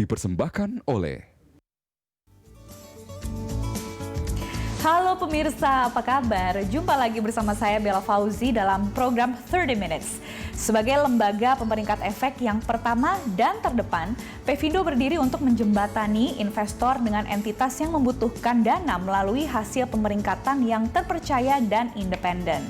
Dipersembahkan oleh Halo pemirsa, apa kabar? Jumpa lagi bersama saya Bella Fauzi dalam program 30 Minutes. Sebagai lembaga pemeringkat efek yang pertama dan terdepan, Pevindo berdiri untuk menjembatani investor dengan entitas yang membutuhkan dana melalui hasil pemeringkatan yang terpercaya dan independen.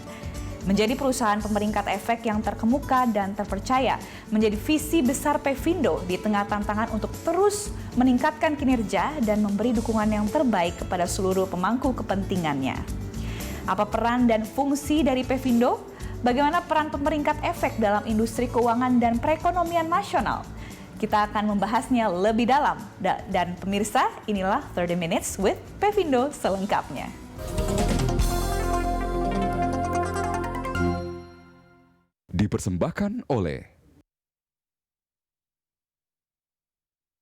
Menjadi perusahaan pemeringkat efek yang terkemuka dan terpercaya menjadi visi besar Pevindo di tengah tantangan untuk terus meningkatkan kinerja dan memberi dukungan yang terbaik kepada seluruh pemangku kepentingannya. Apa peran dan fungsi dari Pevindo? Bagaimana peran pemeringkat efek dalam industri keuangan dan perekonomian nasional? Kita akan membahasnya lebih dalam. Dan pemirsa, inilah 30 Minutes with Pevindo selengkapnya. Dipersembahkan oleh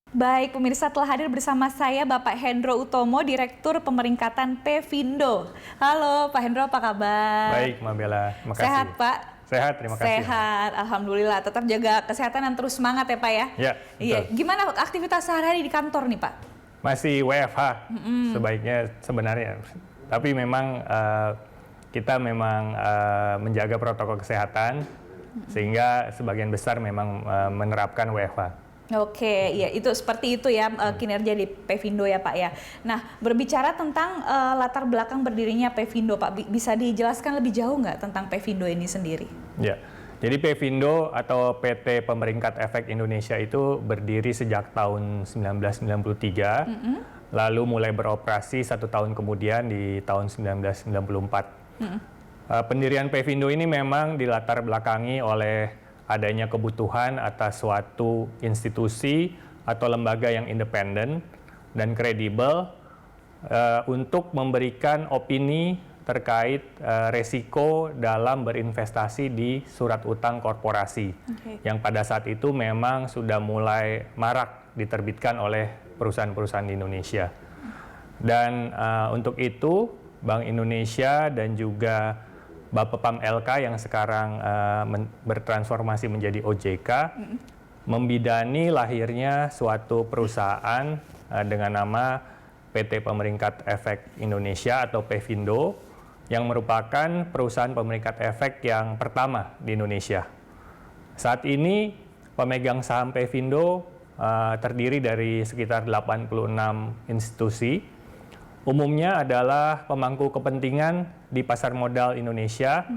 Baik, pemirsa, telah hadir bersama saya Bapak Hendro Utomo, Direktur Pemeringkatan Pevindo. Halo Pak Hendro, apa kabar? Baik, Mbak Bella. Terima kasih. Sehat, Pak? Sehat, terima kasih. Sehat, alhamdulillah. Tetap jaga kesehatan dan terus semangat ya, Pak ya? Ya, Iya. betul. Gimana aktivitas sehari-hari di kantor nih, Pak? Masih WFH sebaiknya sebenarnya. Tapi memang kita memang menjaga protokol kesehatan sehingga sebagian besar memang menerapkan WFH. Oke, ya itu seperti itu ya kinerja di Pevindo ya Pak ya. Nah, berbicara tentang latar belakang berdirinya Pevindo, Pak, bisa dijelaskan lebih jauh nggak tentang Pevindo ini sendiri? Ya, jadi Pevindo atau PT Pemeringkat Efek Indonesia itu berdiri sejak tahun 1993, lalu mulai beroperasi 1 tahun kemudian di tahun 1994. Pendirian Pevindo ini memang dilatar belakangi oleh adanya kebutuhan atas suatu institusi atau lembaga yang independen dan kredibel untuk memberikan opini terkait resiko dalam berinvestasi di surat utang korporasi yang pada saat itu memang sudah mulai marak diterbitkan oleh perusahaan-perusahaan di Indonesia. Dan untuk itu Bank Indonesia dan juga Bapepam LK yang sekarang bertransformasi menjadi OJK membidani lahirnya suatu perusahaan dengan nama PT Pemeringkat Efek Indonesia atau Pevindo yang merupakan perusahaan pemeringkat efek yang pertama di Indonesia. Saat ini pemegang saham Pevindo terdiri dari sekitar 86 institusi. Umumnya adalah pemangku kepentingan di pasar modal Indonesia,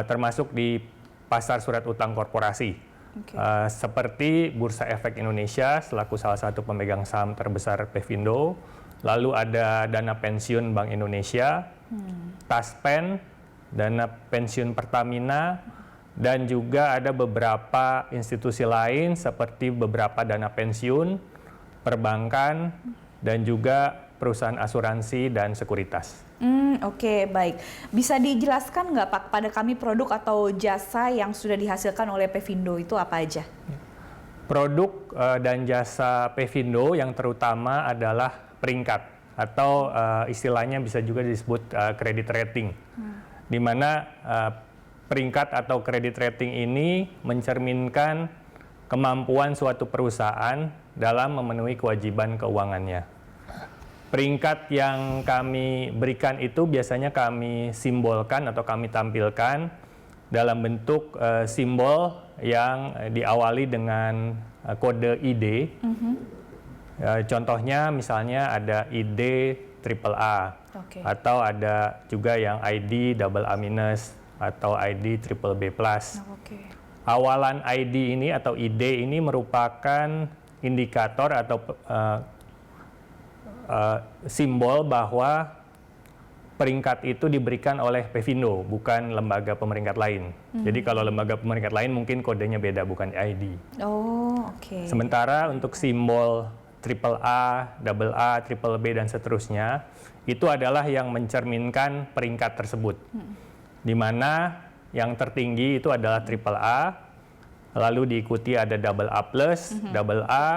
termasuk di pasar surat utang korporasi. Seperti Bursa Efek Indonesia selaku salah satu pemegang saham terbesar Pevindo, lalu ada Dana Pensiun Bank Indonesia, Taspen, Dana Pensiun Pertamina, dan juga ada beberapa institusi lain seperti beberapa dana pensiun, perbankan, dan juga perusahaan asuransi dan sekuritas. Oke, baik. Bisa dijelaskan nggak Pak pada kami produk atau jasa yang sudah dihasilkan oleh Pevindo itu apa aja? Produk dan jasa Pevindo yang terutama adalah peringkat atau istilahnya bisa juga disebut credit rating, di mana peringkat atau credit rating ini mencerminkan kemampuan suatu perusahaan dalam memenuhi kewajiban keuangannya. Peringkat yang kami berikan itu biasanya kami simbolkan atau kami tampilkan dalam bentuk simbol yang diawali dengan kode ID. Contohnya misalnya ada ID AAA, atau ada juga yang ID AA- atau ID BBB+. Awalan ID ini atau ID ini merupakan indikator atau simbol bahwa peringkat itu diberikan oleh Pevindo, bukan lembaga pemeringkat lain. Jadi kalau lembaga pemeringkat lain mungkin kodenya beda, bukan ID. Sementara untuk simbol AAA, AA, BBB, dan seterusnya, itu adalah yang mencerminkan peringkat tersebut. Di mana yang tertinggi itu adalah AAA, lalu diikuti ada AA+, AA,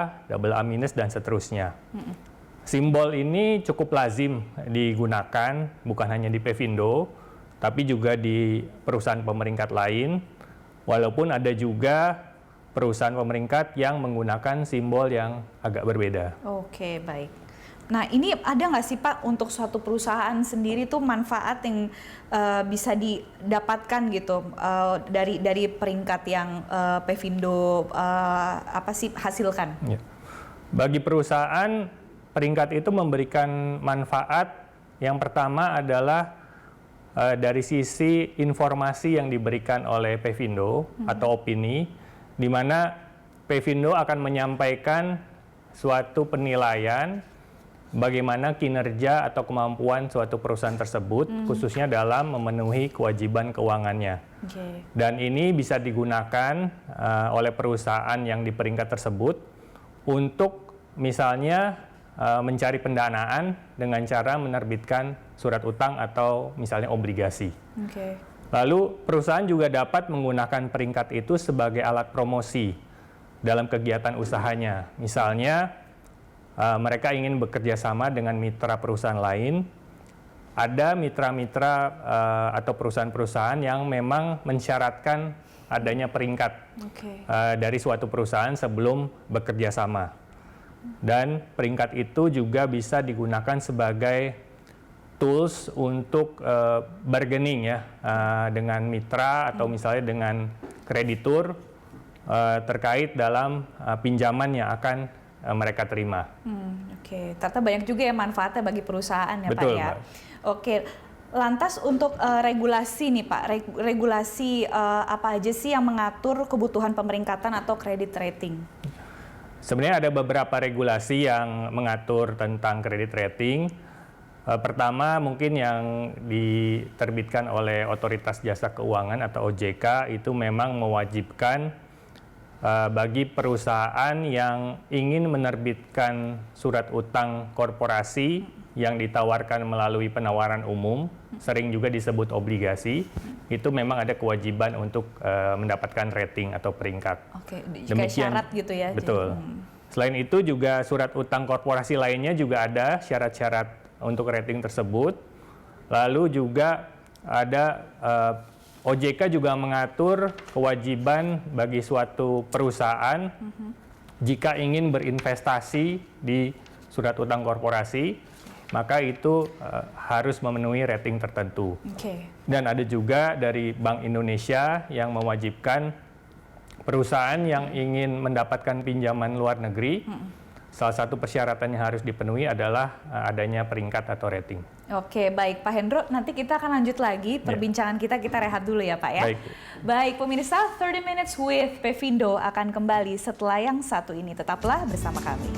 dan seterusnya. Simbol ini cukup lazim digunakan bukan hanya di Pevindo, tapi juga di perusahaan pemeringkat lain, walaupun ada juga perusahaan pemeringkat yang menggunakan simbol yang agak berbeda. Oke, baik. Nah, ini ada nggak sih Pak untuk suatu perusahaan sendiri tuh manfaat yang bisa didapatkan gitu dari peringkat yang Pevindo hasilkan? Ya. Bagi perusahaan, peringkat itu memberikan manfaat. Yang pertama adalah dari sisi informasi yang diberikan oleh Pevindo atau opini, di mana Pevindo akan menyampaikan suatu penilaian bagaimana kinerja atau kemampuan suatu perusahaan tersebut, khususnya dalam memenuhi kewajiban keuangannya. Okay. Dan ini bisa digunakan oleh perusahaan yang di peringkat tersebut untuk misalnya mencari pendanaan dengan cara menerbitkan surat utang atau misalnya obligasi. Okay. Lalu perusahaan juga dapat menggunakan peringkat itu sebagai alat promosi dalam kegiatan usahanya. Misalnya, mereka ingin bekerja sama dengan mitra perusahaan lain. Ada mitra-mitra atau perusahaan-perusahaan yang memang mensyaratkan adanya peringkat dari suatu perusahaan sebelum bekerja sama. Dan peringkat itu juga bisa digunakan sebagai tools untuk bargaining ya dengan mitra atau misalnya dengan kreditur terkait dalam pinjaman yang akan mereka terima. Oke, ternyata banyak juga ya manfaatnya bagi perusahaan ya. Betul, Pak ya. Mbak. Oke, lantas untuk regulasi nih Pak, regulasi apa aja sih yang mengatur kebutuhan pemeringkatan atau credit rating? Sebenarnya ada beberapa regulasi yang mengatur tentang credit rating. Pertama mungkin yang diterbitkan oleh Otoritas Jasa Keuangan atau OJK itu memang mewajibkan bagi perusahaan yang ingin menerbitkan surat utang korporasi yang ditawarkan melalui penawaran umum, sering juga disebut obligasi, itu memang ada kewajiban untuk mendapatkan rating atau peringkat. Oke, demikian syarat gitu ya. Betul. Selain itu juga surat utang korporasi lainnya juga ada syarat-syarat untuk rating tersebut. Lalu juga ada OJK juga mengatur kewajiban bagi suatu perusahaan jika ingin berinvestasi di surat utang korporasi, maka itu harus memenuhi rating tertentu. Dan ada juga dari Bank Indonesia yang mewajibkan perusahaan yang ingin mendapatkan pinjaman luar negeri, salah satu persyaratan yang harus dipenuhi adalah adanya peringkat atau rating. Oke, baik Pak Hendro, nanti kita akan lanjut lagi perbincangan kita rehat dulu ya Pak ya. Baik pemirsa, 30 Minutes with Pevindo akan kembali setelah yang satu ini. Tetaplah bersama kami.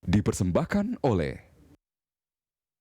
Dipersembahkan oleh